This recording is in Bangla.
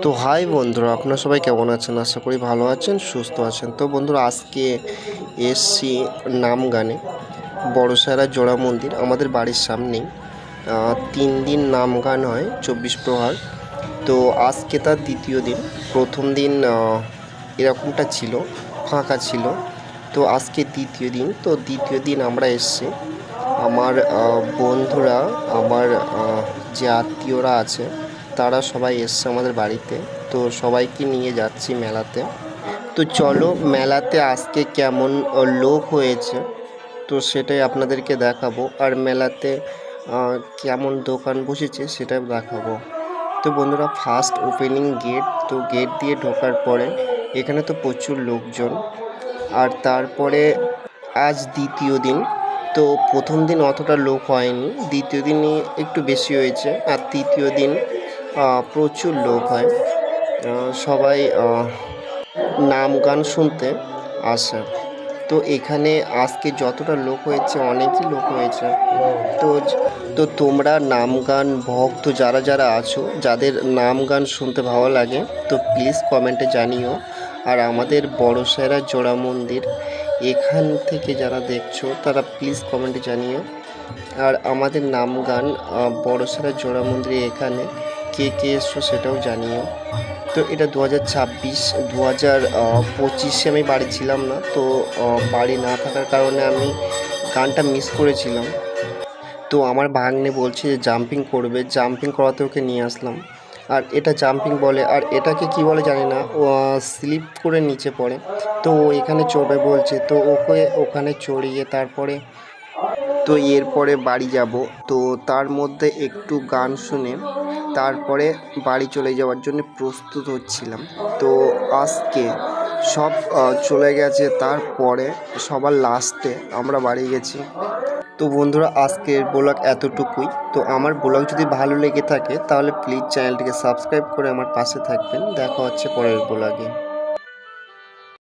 তো হাই বন্ধুরা, আপনারা সবাই কেমন আছেন? আশা করি ভালো আছেন, সুস্থ আছেন। তো বন্ধুরা, আজকে এসছি নামগানে, বড়সারা জোড়া মন্দির আমাদের বাড়ির সামনেই। 3 দিন নামগান হয়, 24 প্রহার। তো আজকে তার দ্বিতীয় দিন। প্রথম দিন এরকমটা ছিল, ফাঁকা ছিল। তো আজকে দ্বিতীয় দিন। তো দ্বিতীয় দিন আমরা এসছি, আমার বন্ধুরা, আমার যে আত্মীয়রা আছে তারা সবাই এসছে আমাদের বাড়িতে। তো সবাইকে নিয়ে যাচ্ছি মেলাতে। তো চলো, মেলাতে আজকে কেমন লোক হয়েছে তো সেটাই আপনাদেরকে দেখাবো, আর মেলাতে কেমন দোকান বসেছে সেটাও দেখাবো। তো বন্ধুরা, ফার্স্ট ওপেনিং গেট, তো গেট দিয়ে ঢোকার পরে এখানে তো প্রচুর লোকজন। আর তারপরে আজ দ্বিতীয় দিন। তো প্রথম দিন অতটা লোক হয়নি, দ্বিতীয় দিনই একটু বেশি হয়েছে, আর তৃতীয় দিন প্রচুর লোক হয়। সবাই নাম গান শুনতে আসে। তো এখানে আজকে যতটা লোক হয়েছে, অনেকই লোক হয়েছে। তো তো তোমরা নাম গান ভক্ত যারা যারা আছো, যাদের নাম গান শুনতে ভালো লাগে, তো প্লিজ কমেন্টে জানিও। আর আমাদের বড়সেরা জোড়া মন্দির এখান থেকে যারা দেখছো তারা প্লিজ কমেন্টে জানিও। আর আমাদের নাম গান বড়সেরা জোড়া মন্দির এখানে কে কে এসছো সেটাও জানিও। তো এটা 2026, 2025 আমি বাড়ি ছিলাম না। তো বাড়ি না থাকার কারণে আমি গানটা মিস করেছিলাম। তো আমার ভাগ্নে বলছে যে জাম্পিং করবে, জাম্পিং করাতে ওকে নিয়ে আসলাম। আর এটা জাম্পিং বলে, আর এটাকে কি বলে জানি না, ও স্লিপ করে নিচে পড়ে। তো ও এখানে চড়বে বলছে, তো ওকে ওখানে চড়িয়ে তারপরে তো এরপরে বাড়ি যাব। তো তার মধ্যে একটু গান শুনে তারপরে বাড়ি চলে যাওয়ার জন্য প্রস্তুত হচ্ছিলাম। তো আজকে সব চলে গেছে, তারপরে সবার লাস্টে আমরা বাড়ি গেছি। তো বন্ধুরা, আজকের ব্লগ এতটুকুই। তো আমার ব্লগ যদি ভালো লেগে থাকে তাহলে প্লিজ চ্যানেলটিকে সাবস্ক্রাইব করে আমার পাশে থাকবেন। দেখা হচ্ছে পরের ব্লগে।